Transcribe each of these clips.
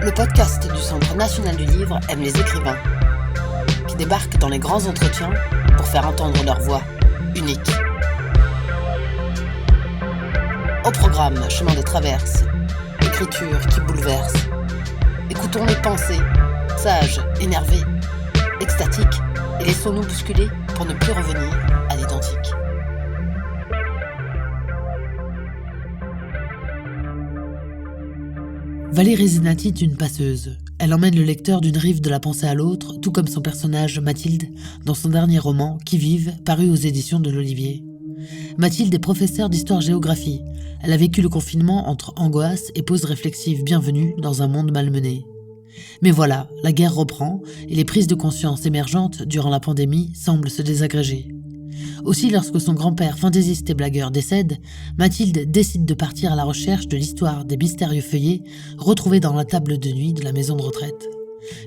Le podcast du Centre national du livre aime les écrivains, qui débarquent dans les grands entretiens pour faire entendre leur voix unique. Au programme Chemin de traverse, écriture qui bouleverse. Écoutons les pensées, sages, énervées, extatiques, et laissons-nous bousculer pour ne plus revenir à l'identique. Valérie Zenati est une passeuse. Elle emmène le lecteur d'une rive de la pensée à l'autre, tout comme son personnage Mathilde dans son dernier roman Qui vive, paru aux éditions de l'Olivier. Mathilde est professeure d'histoire-géographie. Elle a vécu le confinement entre angoisse et pause réflexive bienvenue dans un monde malmené. Mais voilà, la guerre reprend et les prises de conscience émergentes durant la pandémie semblent se désagréger. Aussi, lorsque son grand-père fantaisiste et blagueur décède, Mathilde décide de partir à la recherche de l'histoire des mystérieux feuillets retrouvés dans la table de nuit de la maison de retraite.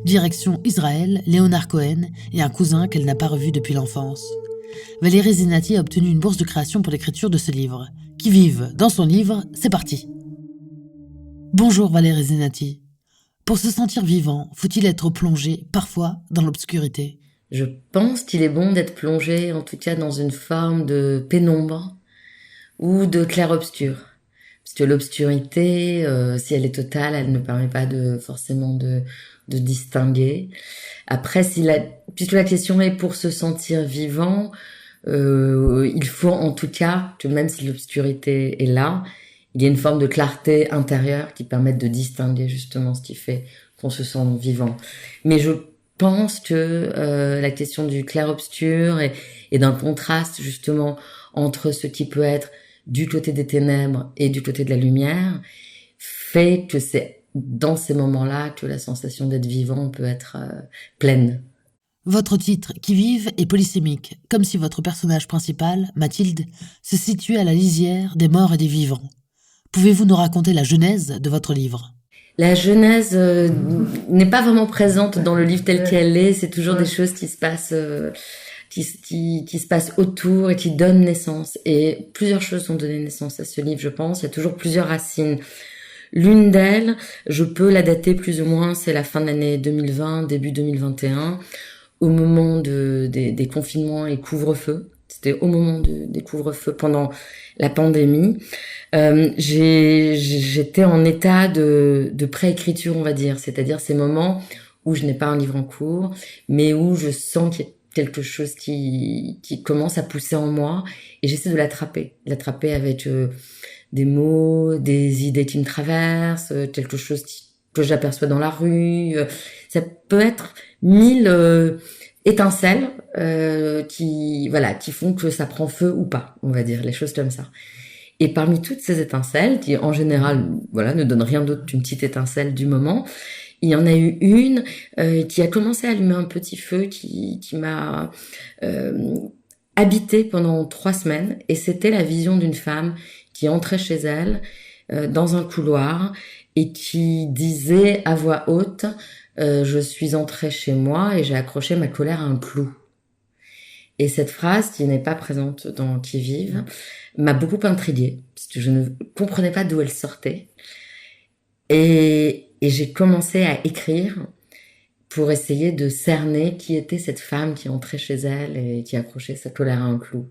Direction Israël, Léonard Cohen et un cousin qu'elle n'a pas revu depuis l'enfance. Valérie Zenati a obtenu une bourse de création pour l'écriture de ce livre. Qui vive dans son livre, c'est parti. Bonjour Valérie Zenati. Pour se sentir vivant, faut-il être plongé, parfois, dans l'obscurité ? Je pense qu'il est bon d'être plongé, en tout cas, dans une forme de pénombre ou de clair-obscur. Parce que l'obscurité, si elle est totale, elle ne permet pas forcément de distinguer. Après, puisque la question est pour se sentir vivant, il faut en tout cas que même si l'obscurité est là, il y a une forme de clarté intérieure qui permette de distinguer justement ce qui fait qu'on se sent vivant. Mais je pense que la question du clair-obscur et d'un contraste justement entre ce qui peut être du côté des ténèbres et du côté de la lumière fait que c'est dans ces moments-là que la sensation d'être vivant peut être pleine. Votre titre, Qui vive, est polysémique, comme si votre personnage principal, Mathilde, se situait à la lisière des morts et des vivants. Pouvez-vous nous raconter la genèse de votre livre ? La genèse n'est pas vraiment présente dans le livre tel qu'elle est. C'est toujours des choses qui se passent, qui se passent autour et qui donnent naissance. Et plusieurs choses ont donné naissance à ce livre, je pense. Il y a toujours plusieurs racines. L'une d'elles, je peux la dater plus ou moins, c'est la fin de l'année 2020, début 2021, au moment des confinements et couvre-feu. C'était au moment des couvre-feux pendant la pandémie. J'étais en état de préécriture, on va dire, c'est-à-dire ces moments où je n'ai pas un livre en cours, mais où je sens qu'il y a quelque chose qui commence à pousser en moi, et j'essaie de l'attraper avec des mots, des idées qui me traversent, quelque chose que j'aperçois dans la rue. Ça peut être 1000 étincelles qui font que ça prend feu ou pas, on va dire, les choses comme ça. Et parmi toutes ces étincelles, qui en général ne donnent rien d'autre qu'une petite étincelle du moment, il y en a eu une qui a commencé à allumer un petit feu qui m'a habité pendant 3 semaines, et c'était la vision d'une femme qui entrait chez elle dans un couloir et qui disait à voix haute « Je suis entrée chez moi et j'ai accroché ma colère à un clou ». Et cette phrase, qui n'est pas présente dans Qui vive, m'a beaucoup intriguée, parce que je ne comprenais pas d'où elle sortait. Et j'ai commencé à écrire pour essayer de cerner qui était cette femme qui entrait chez elle et qui accrochait sa colère à un clou.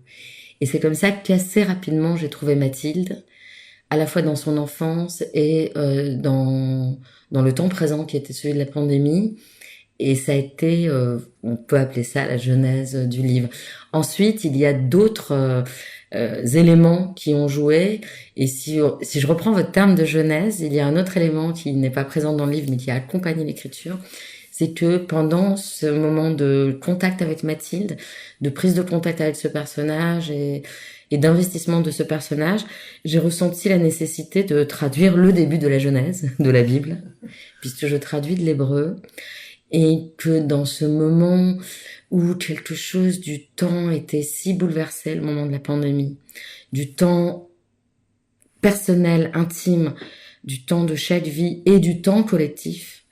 Et c'est comme ça qu'assez rapidement, j'ai trouvé Mathilde, à la fois dans son enfance et dans le temps présent qui était celui de la pandémie. Et ça a été, on peut appeler ça la genèse du livre. Ensuite, il y a d'autres éléments qui ont joué. Et si je reprends votre terme de genèse, il y a un autre élément qui n'est pas présent dans le livre, mais qui a accompagné l'écriture. C'est que pendant ce moment de contact avec Mathilde, de prise de contact avec ce personnage et d'investissement de ce personnage, j'ai ressenti la nécessité de traduire le début de la Genèse, de la Bible, puisque je traduis de l'hébreu. Et que dans ce moment où quelque chose du temps était si bouleversé, le moment de la pandémie, du temps personnel, intime, du temps de chaque vie et du temps collectif,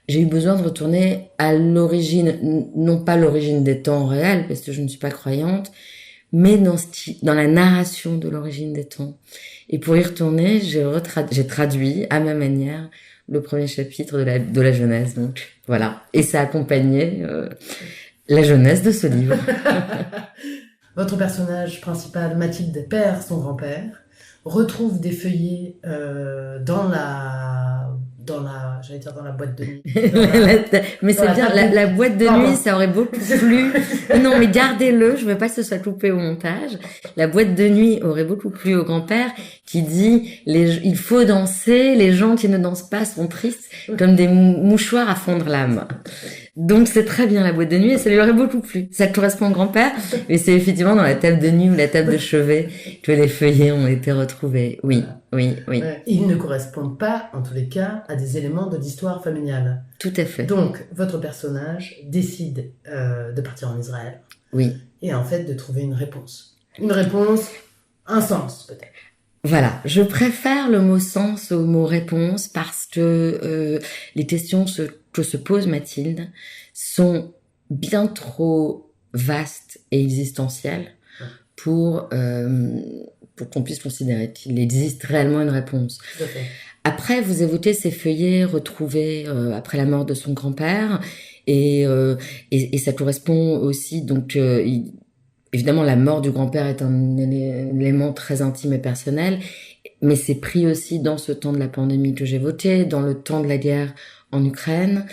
j'ai eu besoin de retourner à l'origine, non pas l'origine des temps réels, parce que je ne suis pas croyante, mais dans la narration de l'origine des temps. Et pour y retourner, j'ai traduit à ma manière le premier chapitre de la jeunesse. Donc voilà, et ça accompagnait la jeunesse de ce livre. Votre personnage principal, Mathilde, perd son grand-père, retrouve des feuillets dans la boîte de nuit. Mais c'est bien, la boîte de nuit, ça aurait beaucoup plu. Non, mais gardez-le, je veux pas que ce soit coupé au montage. La boîte de nuit aurait beaucoup plu au grand-père qui dit il faut danser, les gens qui ne dansent pas sont tristes comme des mouchoirs à fondre l'âme. Donc c'est très bien la boîte de nuit et ça lui aurait beaucoup plu. Ça correspond au grand-père, mais c'est effectivement dans la table de nuit ou la table de chevet que les feuillets ont été retrouvés. Oui. Ils ne correspondent pas, en tous les cas, à des éléments de l'histoire familiale. Tout à fait. Donc, votre personnage décide de partir en Israël. Oui. Et en fait, de trouver une réponse. Une réponse, un sens, peut-être. Voilà, je préfère le mot sens au mot réponse parce que les questions que se pose Mathilde sont bien trop vastes et existentielles pour qu'on puisse considérer qu'il existe réellement une réponse. Après, vous évoquez ces feuillets retrouvés après la mort de son grand-père et ça correspond aussi donc évidemment, la mort du grand-père est un élément très intime et personnel, mais c'est pris aussi dans ce temps de la pandémie que j'évoquais, dans le temps de la guerre en Ukraine,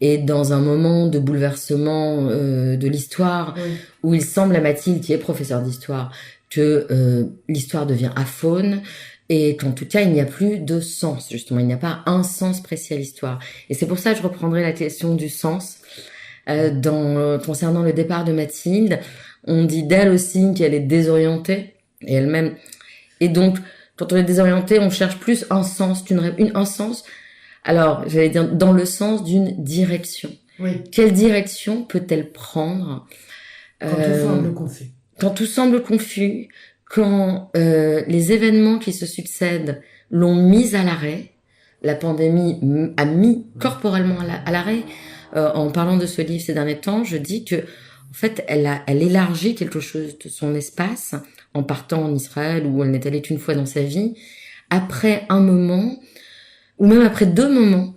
et dans un moment de bouleversement de l'histoire, où il semble à Mathilde, qui est professeure d'histoire, que l'histoire devient aphone, et qu'en tout cas, il n'y a plus de sens, justement. Il n'y a pas un sens précis à l'histoire. Et c'est pour ça que je reprendrai la question du sens concernant le départ de Mathilde. On dit d'elle aussi qu'elle est désorientée, et elle-même. Et donc, quand on est désorienté, on cherche plus un sens, un sens. Alors, j'allais dire dans le sens d'une direction. Oui. Quelle direction peut-elle prendre quand tout semble confus. Quand tout semble confus, quand les événements qui se succèdent l'ont mise à l'arrêt, la pandémie a mis corporellement à l'arrêt. En parlant de ce livre ces derniers temps, je dis que en fait, elle élargit quelque chose de son espace en partant en Israël où elle n'est allée qu'une fois dans sa vie, après un moment, ou même après 2 moments,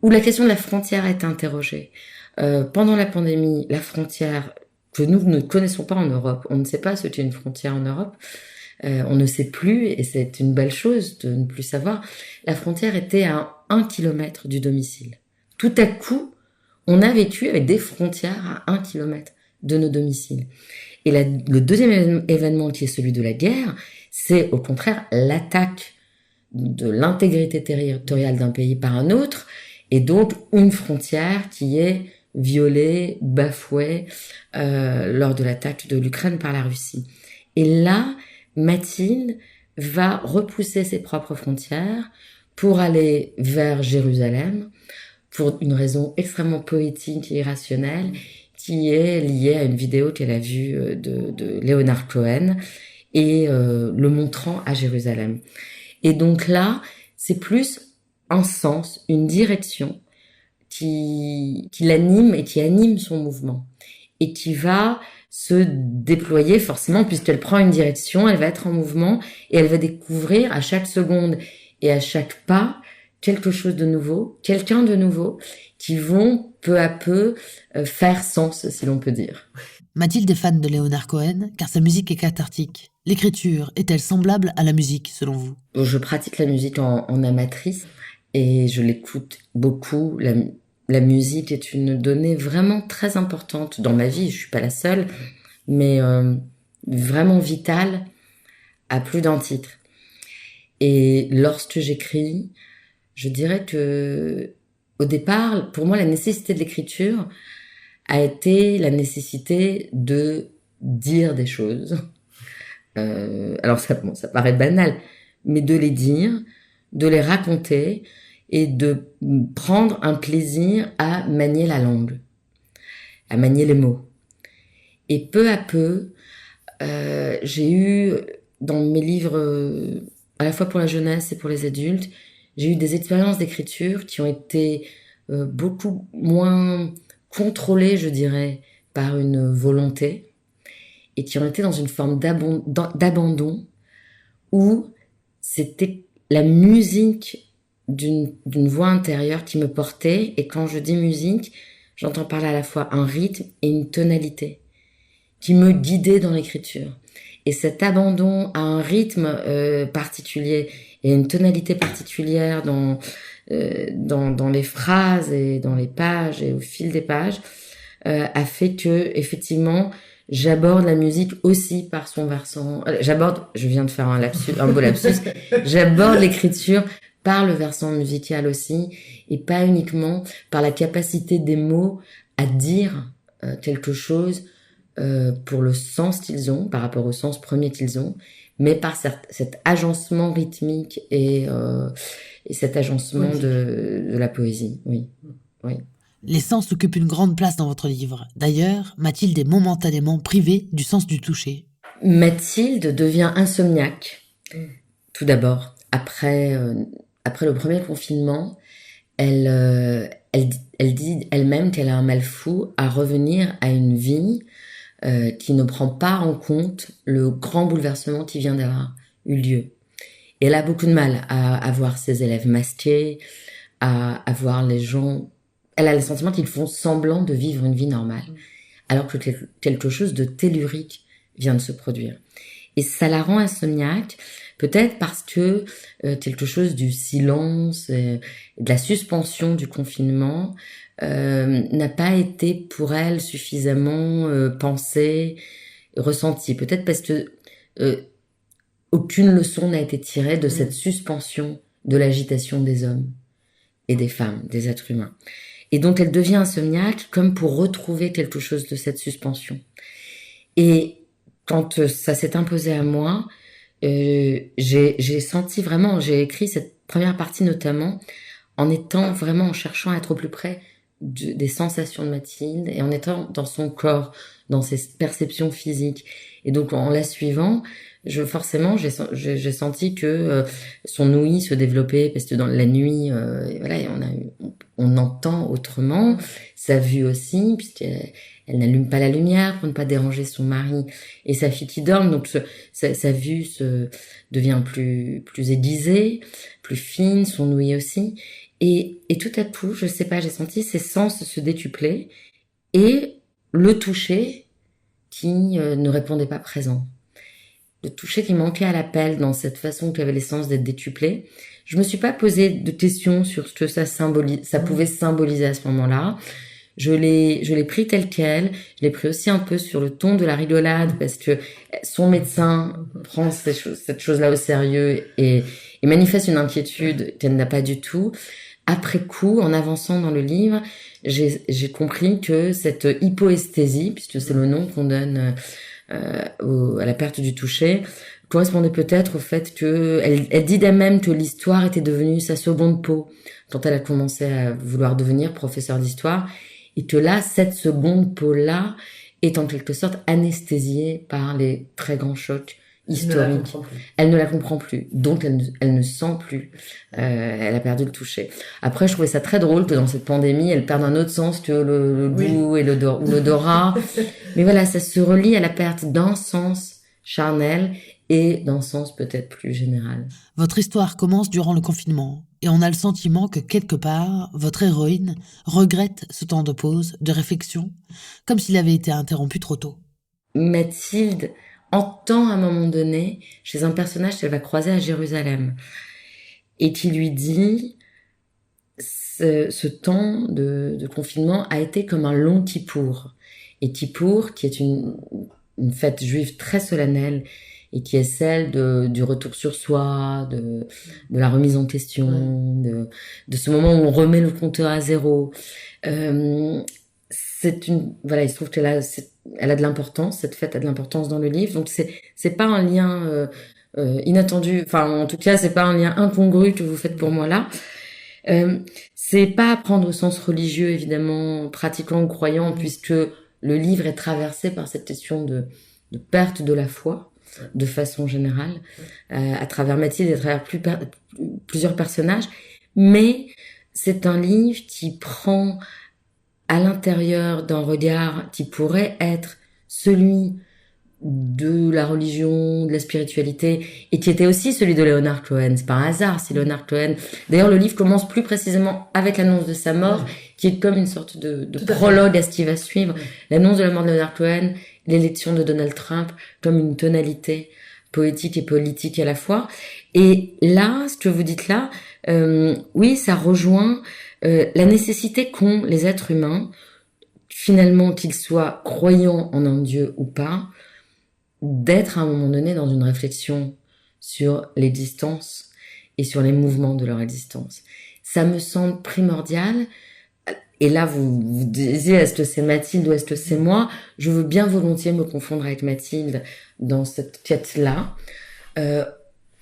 où la question de la frontière est interrogée. Pendant la pandémie, la frontière que nous ne connaissons pas en Europe, on ne sait pas ce qu'est une frontière en Europe, on ne sait plus, et c'est une belle chose de ne plus savoir, la frontière était à 1 kilomètre du domicile. Tout à coup, on a vécu avec des frontières à 1 kilomètre de nos domiciles. Et le deuxième événement qui est celui de la guerre, c'est au contraire l'attaque de l'intégrité territoriale d'un pays par un autre, et donc une frontière qui est violée, bafouée lors de l'attaque de l'Ukraine par la Russie. Et là, Mathilde va repousser ses propres frontières pour aller vers Jérusalem, pour une raison extrêmement poétique et irrationnelle, qui est liée à une vidéo qu'elle a vue de Leonard Cohen, et le montrant à Jérusalem. Et donc là, c'est plus un sens, une direction qui l'anime et qui anime son mouvement, et qui va se déployer forcément, puisqu'elle prend une direction, elle va être en mouvement, et elle va découvrir à chaque seconde et à chaque pas quelque chose de nouveau, quelqu'un de nouveau, qui vont peu à peu faire sens, si l'on peut dire. Mathilde est fan de Leonard Cohen, car sa musique est cathartique. L'écriture est-elle semblable à la musique, selon vous ? Je pratique la musique en amatrice, et je l'écoute beaucoup. La musique est une donnée vraiment très importante dans ma vie, je suis pas la seule, mais vraiment vitale à plus d'un titre. Et lorsque j'écris, je dirais que au départ, pour moi, la nécessité de l'écriture a été la nécessité de dire des choses. Alors ça paraît banal, mais de les dire, de les raconter et de prendre un plaisir à manier la langue, à manier les mots. Et peu à peu, j'ai eu dans mes livres, à la fois pour la jeunesse et pour les adultes, j'ai eu des expériences d'écriture qui ont été beaucoup moins contrôlées, je dirais, par une volonté, et qui ont été dans une forme d'abandon, où c'était la musique d'une voix intérieure qui me portait. Et quand je dis musique, j'entends par là à la fois un rythme et une tonalité qui me guidait dans l'écriture. Et cet abandon à un rythme particulier et une tonalité particulière dans les phrases et dans les pages et au fil des pages a fait que effectivement j'aborde la musique aussi par son versant. Je viens de faire un beau lapsus. J'aborde l'écriture par le versant musical aussi, et pas uniquement par la capacité des mots à dire quelque chose pour le sens qu'ils ont, par rapport au sens premier qu'ils ont, mais par cet agencement rythmique et cet agencement de la poésie. Oui. Les sens occupent une grande place dans votre livre. D'ailleurs, Mathilde est momentanément privée du sens du toucher. Mathilde devient insomniaque. Tout d'abord, après le premier confinement, elle dit elle-même qu'elle a un mal fou à revenir à une vie qui ne prend pas en compte le grand bouleversement qui vient d'avoir eu lieu. Et elle a beaucoup de mal à voir ses élèves masqués, à voir les gens. Elle a le sentiment qu'ils font semblant de vivre une vie normale, alors que quelque chose de tellurique vient de se produire. Et ça la rend insomniaque, peut-être parce que quelque chose du silence, de la suspension du confinement n'a pas été pour elle suffisamment pensé, ressenti. Peut-être parce que aucune leçon n'a été tirée de cette suspension de l'agitation des hommes et des femmes, des êtres humains. Et donc elle devient insomniaque comme pour retrouver quelque chose de cette suspension. Et quand ça s'est imposé à moi, j'ai senti vraiment, j'ai écrit cette première partie notamment en cherchant à être au plus près des sensations de Mathilde et en étant dans son corps, dans ses perceptions physiques. Et donc en la suivant, j'ai senti que son ouïe se développait parce que dans la nuit, on entend autrement, sa vue aussi, puisqu'elle n'allume pas la lumière pour ne pas déranger son mari et sa fille qui dorment, donc sa vue devient plus aiguisée, plus fine, son ouïe aussi, et tout à coup, je sais pas, j'ai senti ses sens se décupler et le toucher qui ne répondait pas présent. Le toucher qui manquait à l'appel dans cette façon qui avait l'essence d'être décuplé. Je me suis pas posé de questions sur ce que ça pouvait symboliser à ce moment-là. Je l'ai pris tel quel. Je l'ai pris aussi un peu sur le ton de la rigolade parce que son médecin prend cette chose-là au sérieux et manifeste une inquiétude qu'elle n'a pas du tout. Après coup, en avançant dans le livre, j'ai compris que cette hypoesthésie, puisque c'est le nom qu'on donne à la perte du toucher, correspondait peut-être au fait que elle dit d'elle-même que l'histoire était devenue sa seconde peau quand elle a commencé à vouloir devenir professeure d'histoire, et que là, cette seconde peau-là est en quelque sorte anesthésiée par les très grands chocs historique. Elle ne la comprend plus. Donc, elle ne sent plus. Elle a perdu le toucher. Après, je trouvais ça très drôle que dans cette pandémie, elle perde un autre sens que le goût et l'odorat. Mais voilà, ça se relie à la perte d'un sens charnel et d'un sens peut-être plus général. Votre histoire commence durant le confinement et on a le sentiment que quelque part, votre héroïne regrette ce temps de pause, de réflexion, comme s'il avait été interrompu trop tôt. Mathilde entend à un moment donné chez un personnage qu'elle va croiser à Jérusalem et qui lui dit ce temps de confinement a été comme un long Kippour. Et Kippour, qui est une fête juive très solennelle et qui est celle du retour sur soi, de la remise en question, de ce moment où on remet le compteur à zéro. Il se trouve qu'elle a de l'importance, cette fête a de l'importance dans le livre, donc c'est pas un lien inattendu, enfin en tout cas c'est pas un lien incongru que vous faites pour moi là. C'est pas à prendre au sens religieux évidemment, pratiquant ou croyant, puisque le livre est traversé par cette question de perte de la foi de façon générale, à travers Mathilde et à travers plusieurs personnages, mais c'est un livre qui prend à l'intérieur d'un regard qui pourrait être celui de la religion, de la spiritualité, et qui était aussi celui de Leonard Cohen. C'est pas un hasard si Leonard Cohen... D'ailleurs, le livre commence plus précisément avec l'annonce de sa mort, qui est comme une sorte de prologue à ce qui va suivre. L'annonce de la mort de Leonard Cohen, l'élection de Donald Trump, comme une tonalité poétique et politique à la fois. Et là, ce que vous dites là, oui, ça rejoint la nécessité qu'ont les êtres humains, finalement, qu'ils soient croyants en un Dieu ou pas, d'être à un moment donné dans une réflexion sur l'existence et sur les mouvements de leur existence. Ça me semble primordial. Et là, vous disiez, est-ce que c'est Mathilde ou est-ce que c'est moi? Je veux bien volontiers me confondre avec Mathilde dans cette quête-là.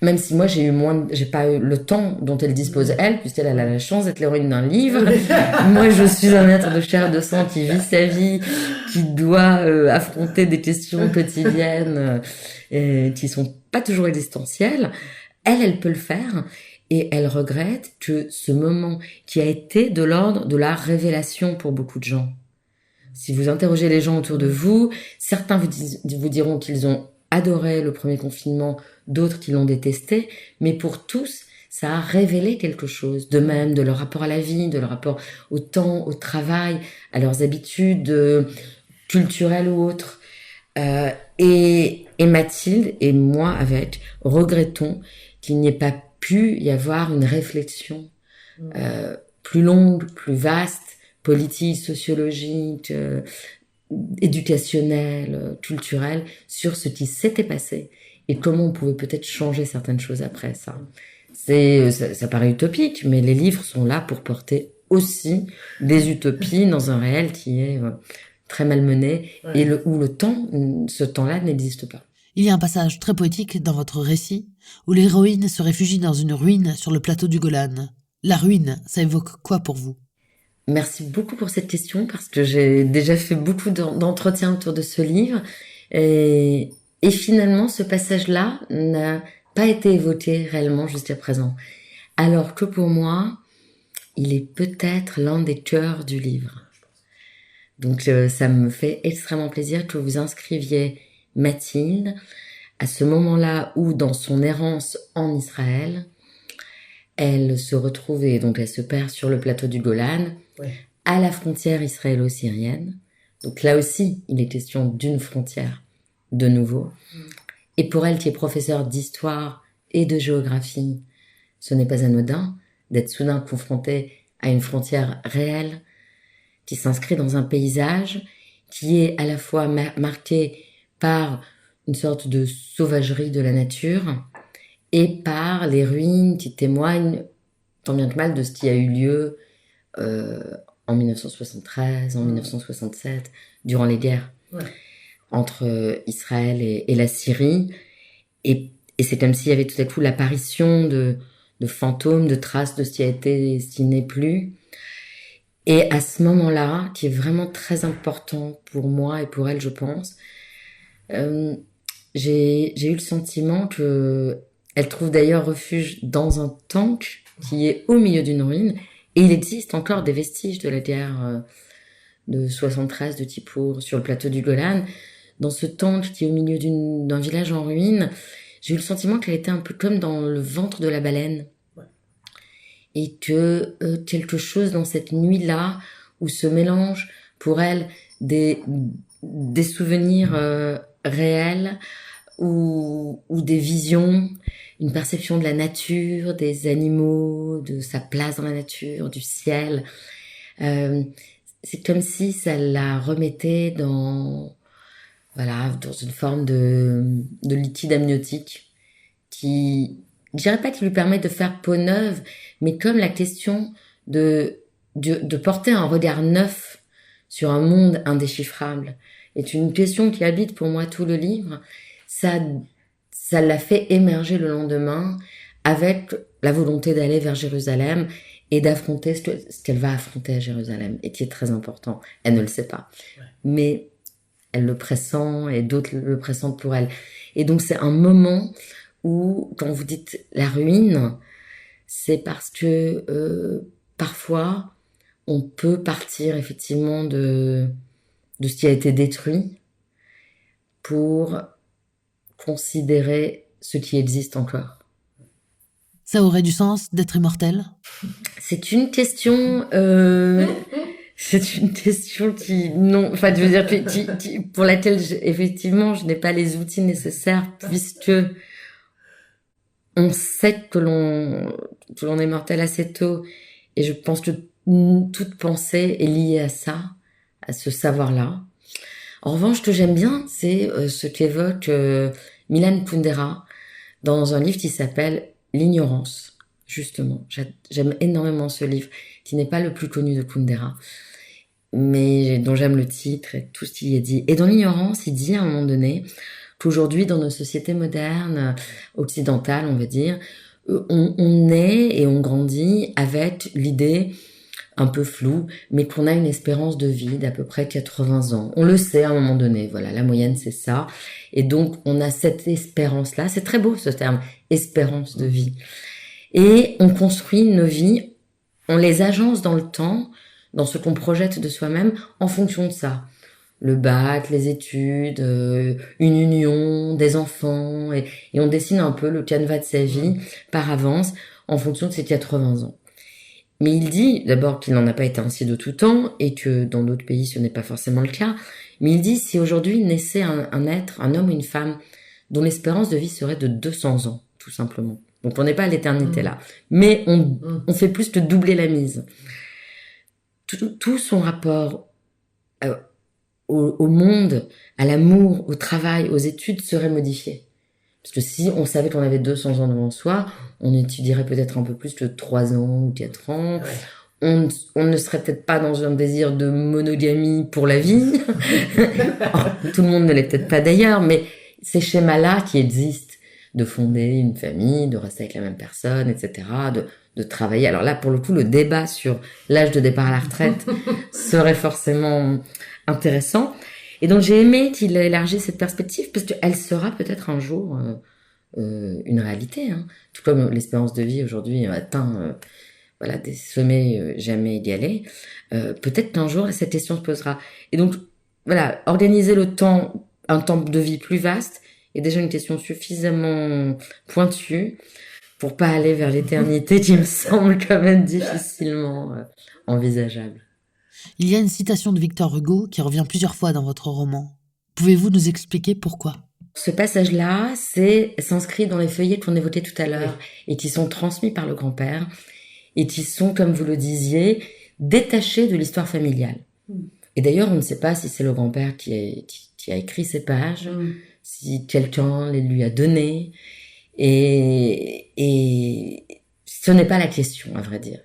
Même si moi, j'ai pas eu le temps dont elle dispose elle, puisqu'elle a la chance d'être l'héroïne d'un livre. Moi, je suis un être de chair et de sang qui vit sa vie, qui doit affronter des questions quotidiennes qui sont pas toujours existentielles. Elle peut le faire. Et elle regrette que ce moment qui a été de l'ordre de la révélation pour beaucoup de gens. Si vous interrogez les gens autour de vous, certains vous diront qu'ils ont adoré le premier confinement, d'autres qui l'ont détesté, mais pour tous, ça a révélé quelque chose, de même de leur rapport à la vie, de leur rapport au temps, au travail, à leurs habitudes culturelles ou autres. Et Mathilde et moi avec regrettons qu'il n'y ait pas pu y avoir une réflexion plus longue, plus vaste, politique, sociologique, éducationnelle, culturelle, sur ce qui s'était passé et comment on pouvait peut-être changer certaines choses après ça. Ça paraît utopique, mais les livres sont là pour porter aussi des utopies dans un réel qui est très malmené et où ce temps-là n'existe pas. Il y a un passage très poétique dans votre récit où l'héroïne se réfugie dans une ruine sur le plateau du Golan. La ruine, ça évoque quoi pour vous? Merci beaucoup pour cette question parce que j'ai déjà fait beaucoup d'entretiens autour de ce livre et finalement ce passage-là n'a pas été évoqué réellement jusqu'à présent. Alors que pour moi, il est peut-être l'un des cœurs du livre. Donc ça me fait extrêmement plaisir que vous inscriviez Mathilde, à ce moment-là où, dans son errance en Israël, elle se retrouve et donc elle se perd sur le plateau du Golan, à la frontière israélo-syrienne. Donc là aussi, il est question d'une frontière, de nouveau. Et pour elle, qui est professeure d'histoire et de géographie, ce n'est pas anodin d'être soudain confrontée à une frontière réelle qui s'inscrit dans un paysage qui est à la fois marqué par une sorte de sauvagerie de la nature et par les ruines qui témoignent tant bien que mal de ce qui a eu lieu en 1973, en 1967, durant les guerres entre Israël et la Syrie. Et c'est comme s'il y avait tout à coup l'apparition de fantômes, de traces de ce qui a été, ce qui n'est plus. Et à ce moment-là, qui est vraiment très important pour moi et pour elle, je pense, j'ai eu le sentiment que elle trouve d'ailleurs refuge dans un tank qui est au milieu d'une ruine, et il existe encore des vestiges de la guerre de 73 de Kippour sur le plateau du Golan. Dans ce tank qui est au milieu d'un village en ruine, j'ai eu le sentiment qu'elle était un peu comme dans le ventre de la baleine. Et que quelque chose dans cette nuit-là, où se mélangent pour elle des souvenirs réels ou des visions, une perception de la nature, des animaux, de sa place dans la nature, du ciel. C'est comme si ça la remettait dans une forme de liquide amniotique qui, je dirais pas qu'il lui permet de faire peau neuve, mais comme la question de porter un regard neuf sur un monde indéchiffrable est une question qui habite pour moi tout le livre, ça l'a fait émerger le lendemain avec la volonté d'aller vers Jérusalem et d'affronter ce qu'elle va affronter à Jérusalem, et qui est très important. Elle ne le sait pas, mais elle le pressent et d'autres le pressentent pour elle. Et donc c'est un moment où, quand vous dites la ruine, c'est parce que parfois on peut partir effectivement de ce qui a été détruit pour considérer ce qui existe encore. Ça aurait du sens d'être immortel? C'est une question... C'est une question qui, non, enfin, je veux dire, pour laquelle, effectivement, je n'ai pas les outils nécessaires, puisque on sait que l'on est mortel assez tôt, et je pense que toute pensée est liée à ça, à ce savoir-là. En revanche, ce que j'aime bien, c'est ce qu'évoque Milan Kundera dans un livre qui s'appelle L'ignorance, justement. J'aime énormément ce livre, qui n'est pas le plus connu de Kundera, mais dont j'aime le titre et tout ce qui y est dit. Et dans l'ignorance, il dit à un moment donné qu'aujourd'hui, dans nos sociétés modernes, occidentales, on va dire, on naît et on grandit avec l'idée un peu floue, mais qu'on a une espérance de vie d'à peu près 80 ans. On le sait à un moment donné, voilà, la moyenne c'est ça. Et donc, on a cette espérance-là. C'est très beau ce terme, espérance de vie. Et on construit nos vies, on les agence dans le temps, dans ce qu'on projette de soi-même, en fonction de ça. Le bac, les études, une union, des enfants, et on dessine un peu le canevas de sa vie par avance, en fonction de ses 80 ans. Mais il dit, d'abord, qu'il n'en a pas été ainsi de tout temps, et que dans d'autres pays, ce n'est pas forcément le cas. Mais il dit, si aujourd'hui naissait un être, un homme ou une femme, dont l'espérance de vie serait de 200 ans, tout simplement. Donc on n'est pas à l'éternité là. Mais on fait plus que doubler la mise. Tout son rapport au monde, à l'amour, au travail, aux études serait modifié. Parce que si on savait qu'on avait 200 ans devant soi, on étudierait peut-être un peu plus que 3 ans ou 4 ans. Ouais. On ne serait peut-être pas dans un désir de monogamie pour la vie. Tout le monde ne l'est peut-être pas d'ailleurs, mais ces schémas-là qui existent, de fonder une famille, de rester avec la même personne, etc., de travailler. Alors là, pour le coup, le débat sur l'âge de départ à la retraite serait forcément intéressant. Et donc, j'ai aimé qu'il ait élargi cette perspective, parce qu'elle sera peut-être un jour une réalité. Hein. Tout comme l'espérance de vie aujourd'hui atteint voilà, des sommets jamais égalés. Peut-être qu'un jour, cette question se posera. Et donc, voilà, organiser le temps, un temps de vie plus vaste, est déjà une question suffisamment pointue pour pas aller vers l'éternité qui me semble quand même difficilement envisageable. Il y a une citation de Victor Hugo qui revient plusieurs fois dans votre roman. Pouvez-vous nous expliquer pourquoi ? Ce passage-là, s'inscrit dans les feuillets qu'on évoquait tout à l'heure et qui sont transmis par le grand-père et qui sont, comme vous le disiez, détachés de l'histoire familiale. Et d'ailleurs, on ne sait pas si c'est le grand-père qui a écrit ces pages, si quelqu'un les lui a données. Et ce n'est pas la question, à vrai dire.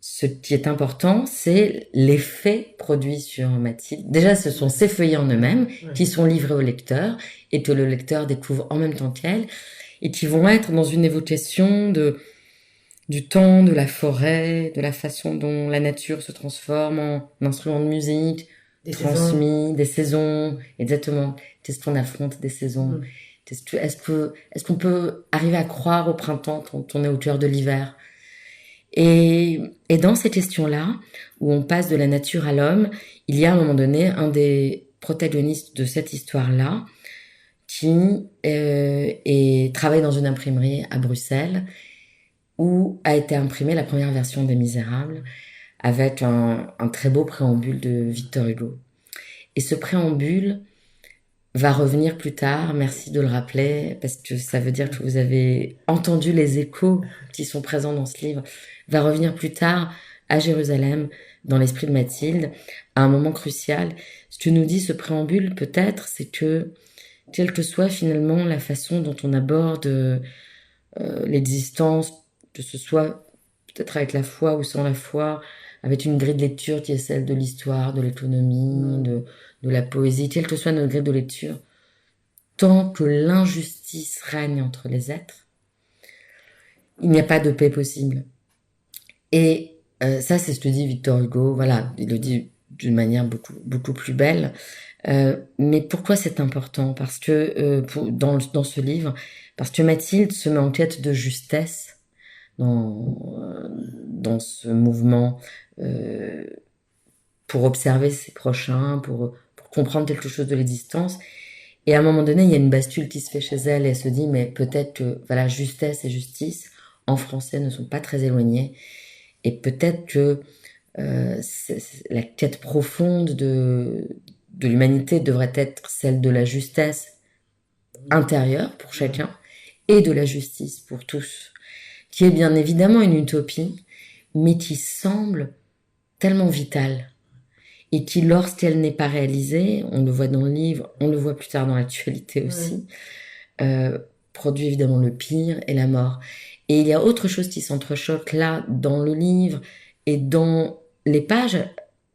Ce qui est important, c'est l'effet produit sur Mathilde. Déjà, ce sont ces feuillets en eux-mêmes qui sont livrés au lecteur et que le lecteur découvre en même temps qu'elle et qui vont être dans une évocation du temps, de la forêt, de la façon dont la nature se transforme en instrument de musique, des saisons, exactement. Qu'est-ce qu'on affronte des saisons? Est-ce qu'on peut arriver à croire au printemps quand on est au cœur de l'hiver? Et dans ces questions-là, où on passe de la nature à l'homme, il y a à un moment donné un des protagonistes de cette histoire-là qui travaille dans une imprimerie à Bruxelles où a été imprimée la première version des Misérables avec un très beau préambule de Victor Hugo. Et ce préambule va revenir plus tard, merci de le rappeler, parce que ça veut dire que vous avez entendu les échos qui sont présents dans ce livre, va revenir plus tard à Jérusalem, dans l'esprit de Mathilde, à un moment crucial. Ce que nous dit ce préambule, peut-être, c'est que, quelle que soit finalement la façon dont on aborde l'existence, que ce soit peut-être avec la foi ou sans la foi, avec une grille de lecture qui est celle de l'histoire, de l'économie, de la poésie, quelle que soit notre grille de lecture, tant que l'injustice règne entre les êtres, il n'y a pas de paix possible. Et ça, c'est ce que dit Victor Hugo. Voilà, il le dit d'une manière beaucoup plus belle. Mais pourquoi c'est important? Parce que dans ce livre, parce que Mathilde se met en quête de justesse dans ce mouvement pour observer ses prochains, pour comprendre quelque chose de l'existence. Et à un moment donné, il y a une bascule qui se fait chez elle et elle se dit, mais peut-être que voilà, justesse et justice, en français, ne sont pas très éloignés. Et peut-être que la quête profonde de l'humanité devrait être celle de la justesse intérieure pour chacun et de la justice pour tous, qui est bien évidemment une utopie, mais qui semble tellement vitale et qui, lorsqu'elle n'est pas réalisée, on le voit dans le livre, on le voit plus tard dans l'actualité aussi, produit évidemment le pire et la mort. Et il y a autre chose qui s'entrechoque là dans le livre et dans les pages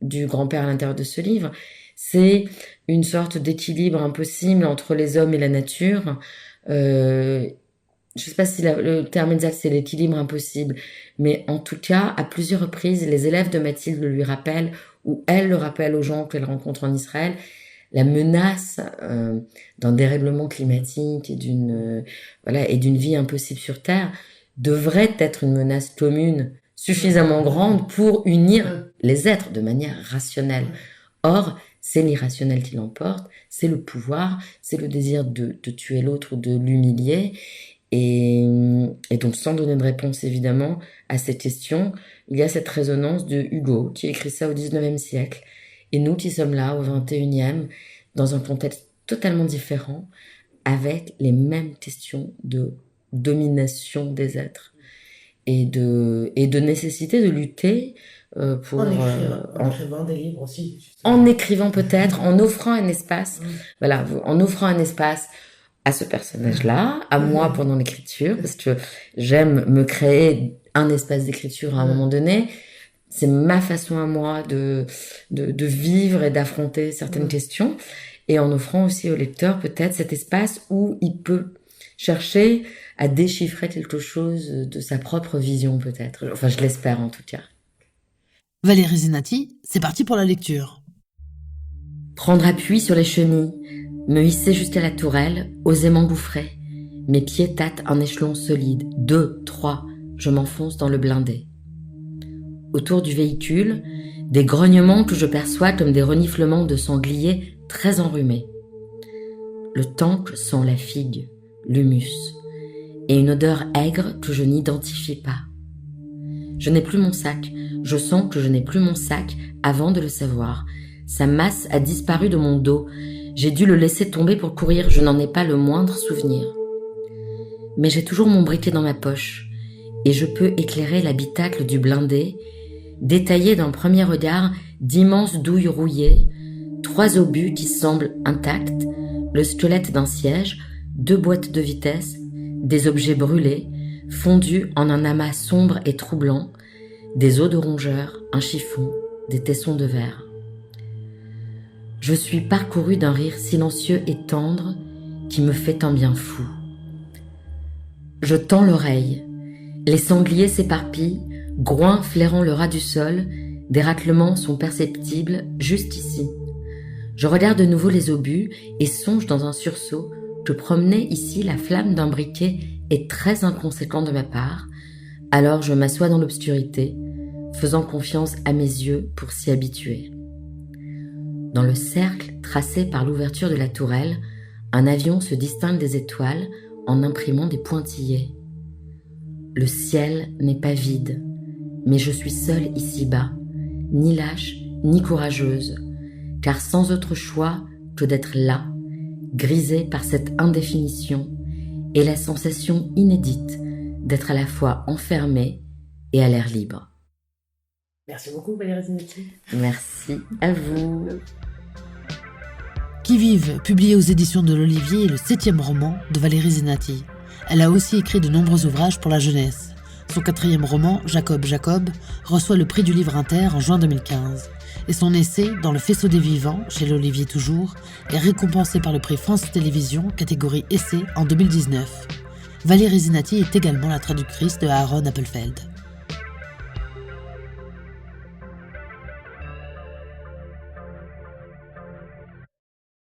du grand-père à l'intérieur de ce livre, c'est une sorte d'équilibre impossible entre les hommes et la nature. Je sais pas si le terme exact c'est l'équilibre impossible, mais en tout cas, à plusieurs reprises, les élèves de Mathilde le lui rappellent, ou elle le rappelle aux gens qu'elle rencontre en Israël, la menace d'un dérèglement climatique et d'une vie impossible sur Terre devrait être une menace commune suffisamment grande pour unir les êtres de manière rationnelle. Or, c'est l'irrationnel qui l'emporte, c'est le pouvoir, c'est le désir de tuer l'autre ou de l'humilier. Et donc, sans donner de réponse évidemment à cette question, il y a cette résonance de Hugo qui écrit ça au 19e siècle. Et nous qui sommes là au 21e, dans un contexte totalement différent, avec les mêmes questions de domination des êtres et de nécessité de lutter pour... En écrivant des livres aussi. Justement. En écrivant peut-être, en offrant un espace, voilà, en offrant un espace à ce personnage-là, à moi pendant l'écriture, parce que j'aime me créer un espace d'écriture à un moment donné. C'est ma façon à moi de vivre et d'affronter certaines questions, et en offrant aussi au lecteur peut-être cet espace où il peut chercher à déchiffrer quelque chose de sa propre vision peut-être. Enfin, je l'espère en tout cas. Valérie Zenati, c'est parti pour la lecture. Prendre appui sur les chenilles, me hisser jusqu'à la tourelle, oser m'engouffrer. Mes pieds tâtent un échelon solide. 2, 3, je m'enfonce dans le blindé. Autour du véhicule, des grognements que je perçois comme des reniflements de sangliers très enrhumés. Le tank sent la figue, l'humus, et une odeur aigre que je n'identifie pas. Je n'ai plus mon sac. Je sens que je n'ai plus mon sac avant de le savoir. Sa masse a disparu de mon dos. J'ai dû le laisser tomber pour courir. Je n'en ai pas le moindre souvenir. Mais j'ai toujours mon briquet dans ma poche et je peux éclairer l'habitacle du blindé, détailler d'un premier regard d'immenses douilles rouillées, 3 obus qui semblent intacts, le squelette d'un siège, 2 boîtes de vitesse, des objets brûlés, fondus en un amas sombre et troublant, des os de rongeurs, un chiffon, des tessons de verre. Je suis parcouru d'un rire silencieux et tendre qui me fait un bien fou. Je tends l'oreille. Les sangliers s'éparpillent, groins flairant le ras du sol, des raclements sont perceptibles juste ici. Je regarde de nouveau les obus et songe dans un sursaut que promener ici la flamme d'un briquet est très inconséquent de ma part, alors je m'assois dans l'obscurité, faisant confiance à mes yeux pour s'y habituer. Dans le cercle tracé par l'ouverture de la tourelle, un avion se distingue des étoiles en imprimant des pointillés. Le ciel n'est pas vide, mais je suis seule ici-bas, ni lâche, ni courageuse, car sans autre choix que d'être là, grisée par cette indéfinition et la sensation inédite d'être à la fois enfermée et à l'air libre. Merci beaucoup Valérie Zenati. Merci à vous. Qui vive, publié aux éditions de l'Olivier, est le 7e roman de Valérie Zenati. Elle a aussi écrit de nombreux ouvrages pour la jeunesse. Son 4e roman, Jacob, reçoit le prix du Livre Inter en juin 2015. Et son essai, Dans le faisceau des vivants, chez l'Olivier toujours, est récompensé par le prix France Télévisions, catégorie essai, en 2019. Valérie Zenati est également la traductrice de Aaron Appelfeld.